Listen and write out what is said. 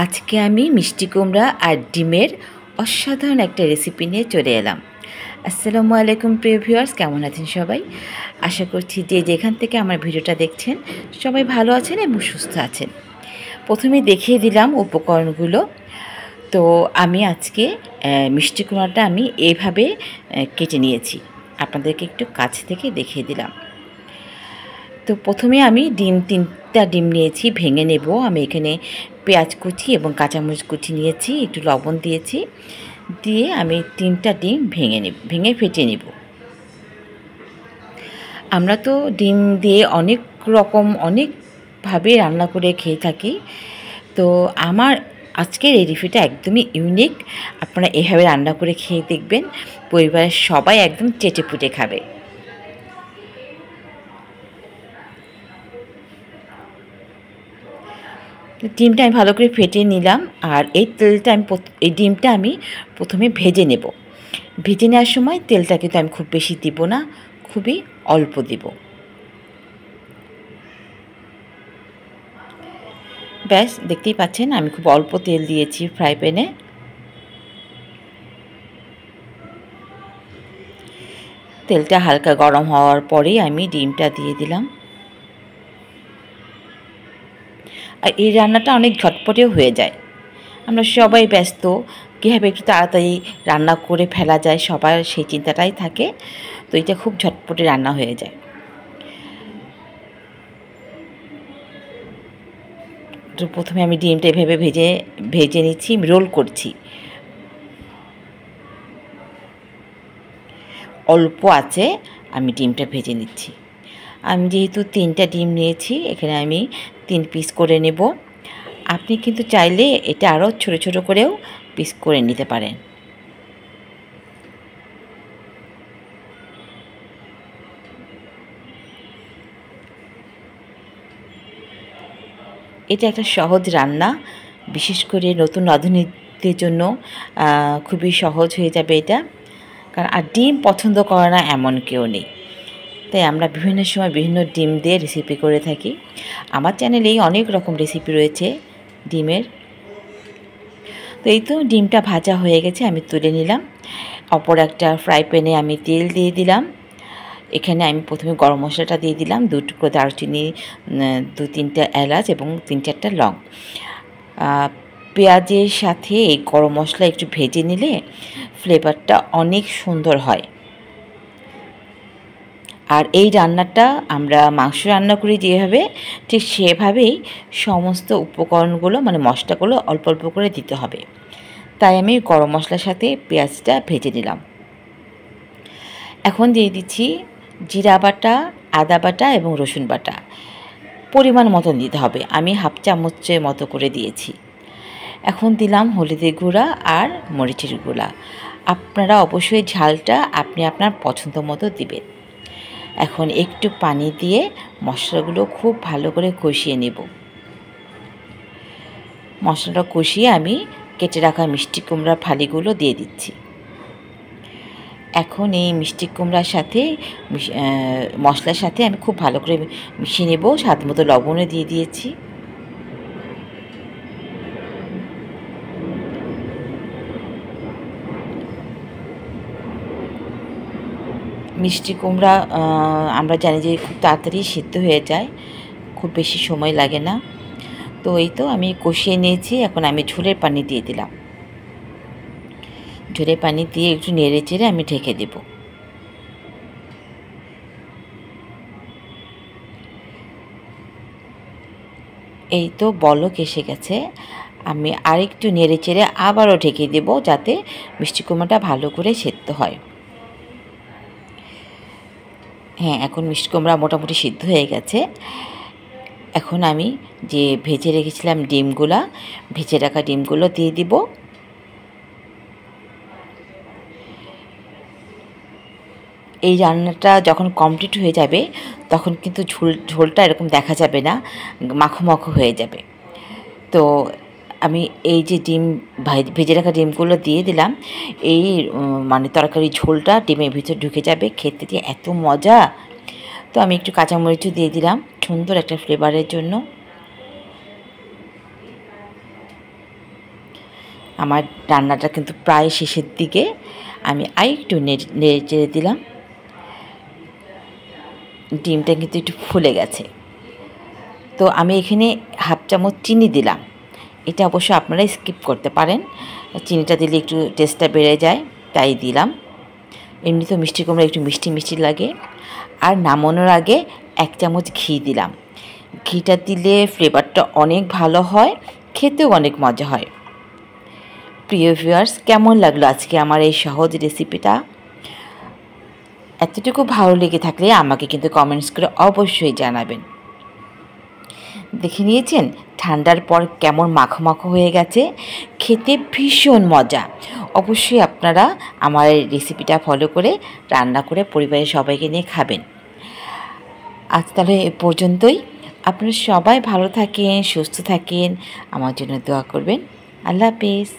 আজকে আমি মিষ্টি কুমড়া আর ডিমের অসাধারণ একটা রেসিপি নিয়ে চলে এলাম। আসসালামু আলাইকুম প্রিয় ভিউয়ার্স, কেমন আছেন সবাই? আশা করছি যে যেখান থেকে আমার ভিডিওটা দেখছেন সবাই ভালো আছেন এবং সুস্থ আছেন। প্রথমে দেখিয়ে দিলাম উপকরণগুলো। তো আমি আজকে মিষ্টি কুমড়াটা আমি এইভাবে কেটে নিয়েছি। আপনাদেরকে একটু কাছ থেকে দেখিয়ে দিলাম। তো প্রথমে আমি তিনটা ডিম নিয়েছি, ভেঙে নেব। আমি এখানে পেঁয়াজ কুচি এবং কাঁচামরিচ কুচি নিয়েছি, একটু লবণ দিয়েছি, দিয়ে আমি 3টা ডিম ভেঙে ফেটিয়ে নেব। আমরা তো ডিম দিয়ে অনেকভাবে রান্না করে খেয়ে থাকি। তো আমার আজকের এই রেসিপিটা একদমই ইউনিক। আপনারা এভাবে রান্না করে খেয়ে দেখবেন, পরিবারের সবাই একদম চেটেপুটে খাবে। ডিমটা আমি ভালো করে ফেটিয়ে নিলাম। আর এই ডিমটা আমি প্রথমে ভেজে নেব। ভেজে নেওয়ার সময় তেলটা কিন্তু আমি খুব বেশি দিব না, খুবই অল্প দিব। ব্যাস, দেখতেই পাচ্ছেন আমি খুব অল্প তেল দিয়েছি ফ্রাই প্যানে। তেলটা হালকা গরম হওয়ার পরেই আমি ডিমটা দিয়ে দিলাম। আর এই রান্নাটা অনেক ঝটপটেও হয়ে যায়। আমরা সবাই ব্যস্ত, কীভাবে একটু তাড়াতাড়ি রান্না করে ফেলা যায়, সবার সেই চিন্তাটাই থাকে। তো এটা খুব ঝটপটে রান্না হয়ে যায়। তো প্রথমে আমি ডিমটা এভাবে ভেজে নিচ্ছি, রোল করছি। অল্প আছে আমি ডিমটা ভেজে নিচ্ছি। আমি যেহেতু 3টা ডিম নিয়েছি, এখানে আমি 3 পিস করে নেব। আপনি কিন্তু চাইলে এটা আরও ছোট ছোট করেও পিস করে নিতে পারেন। এটা একটা সহজ রান্না, বিশেষ করে নতুন রাঁধুনিদের জন্য খুবই সহজ হয়ে যাবে এটা। কারণ আর ডিম পছন্দ করে না এমন কেউ নেই। তাই আমরা বিভিন্ন সময় বিভিন্ন ডিম দিয়ে রেসিপি করে থাকি। আমার চ্যানেলেই অনেক রকম রেসিপি রয়েছে ডিমের। তো এই তো ডিমটা ভাজা হয়ে গেছে, আমি তুলে নিলাম। অপর একটা ফ্রাই প্যানে আমি তেল দিয়ে দিলাম। এখানে আমি প্রথমে গরম মশলাটা দিয়ে দিলাম, 2 টুকরো দারচিনি, 2-3টা এলাচ এবং 3-4টা লং। পেঁয়াজের সাথে এই গরম মশলা একটু ভেজে নিলে ফ্লেভারটা অনেক সুন্দর হয়। আর এই রান্নাটা আমরা মাংস রান্না করি যেভাবে, ঠিক সেভাবেই সমস্ত উপকরণগুলো মানে মশলাগুলো অল্প অল্প করে দিতে হবে। তাই আমি গরম মশলার সাথে পেঁয়াজটা ভেজে নিলাম। এখন দিয়ে দিচ্ছি জিরা বাটা, আদা বাটা এবং রসুন বাটা। পরিমাণ মতন দিতে হবে, আমি হাফ চামচের মতো করে দিয়েছি। এখন দিলাম হলুদের গুঁড়া আর মরিচের গুঁড়া। আপনারা অবশ্যই ঝালটা আপনি আপনার পছন্দ মতো দিবেন। এখন একটু পানি দিয়ে মশলাগুলো খুব ভালো করে কষিয়ে নেব। মশলাটা কষিয়ে আমি কেটে রাখা মিষ্টি কুমড়ার ফালিগুলো দিয়ে দিচ্ছি। এখন এই মিষ্টি কুমড়ার সাথে মশলার সাথে আমি খুব ভালো করে মিশিয়ে নেব। স্বাদ মতো লবণও দিয়ে দিয়েছি। মিষ্টি কুমড়া আমরা জানি যে খুব তাড়াতাড়ি সিদ্ধ হয়ে যায়, খুব বেশি সময় লাগে না। তো এই তো আমি কষিয়ে নিয়েছি। এখন আমি ঝোলের পানি দিয়ে দিলাম। ঝোলের পানি দিয়ে একটু নেড়ে চেড়ে আমি ঢেকে দেব। এই তো বলক এসে গেছে। আমি আরেকটু নেড়ে চেড়ে আবারও ঢেকে দেব, যাতে মিষ্টি কুমড়াটা ভালো করে সেদ্ধ হয়। হ্যাঁ, এখন মিষ্টি কুমড়া মোটামুটি সিদ্ধ হয়ে গেছে। এখন আমি যে ভেজে রেখেছিলাম ভেজে রাখা ডিমগুলো দিয়ে দিব। এই রান্নাটা যখন কমপ্লিট হয়ে যাবে তখন কিন্তু ঝোলটা এরকম দেখা যাবে না, মাখো মাখো হয়ে যাবে। তো আমি এই যে ভেজে রাখা ডিমগুলো দিয়ে দিলাম। এই মানে তরকারি ঝোলটা ডিমের ভিতর ঢুকে যাবে, খেতে যে এত মজা। তো আমি একটু কাঁচামরিচও দিয়ে দিলাম সুন্দর একটা ফ্লেভারের জন্য। আমার রান্নাটা কিন্তু প্রায় শেষের দিকে। আমি আরেকটু নেড়ে চেড়ে দিলাম। ডিমটা কিন্তু একটু ফুলে গেছে। তো আমি এখানে হাফ চামচ চিনি দিলাম। এটা অবশ্য আপনারা স্কিপ করতে পারেন, চিনিটা দিলে একটু টেস্টটা বেড়ে যায়, তাই দিলাম। এমনি তো মিষ্টি কুমড়া একটু মিষ্টি মিষ্টি লাগে। আর নামানোর আগে 1 চামচ ঘি দিলাম। ঘিটা দিলে ফ্লেভারটা অনেক ভালো হয়, খেতেও অনেক মজা হয়। প্রিয় ভিউয়ার্স, কেমন লাগলো আজকে আমার এই সহজ রেসিপিটা? এতটুকু ভালো লেগে থাকলে আমাকে কিন্তু কমেন্টস করে অবশ্যই জানাবেন। দেখে নিয়েছেন ঠান্ডার পর কেমন মাখো মাখো হয়ে গেছে, খেতে ভীষণ মজা। অবশ্যই আপনারা আমার এই রেসিপিটা ফলো করে রান্না করে পরিবারের সবাইকে নিয়ে খাবেন। আজ তাহলে এ পর্যন্তই। আপনারা সবাই ভালো থাকেন, সুস্থ থাকেন, আমার জন্য দোয়া করবেন। আল্লাহ হাফেজ।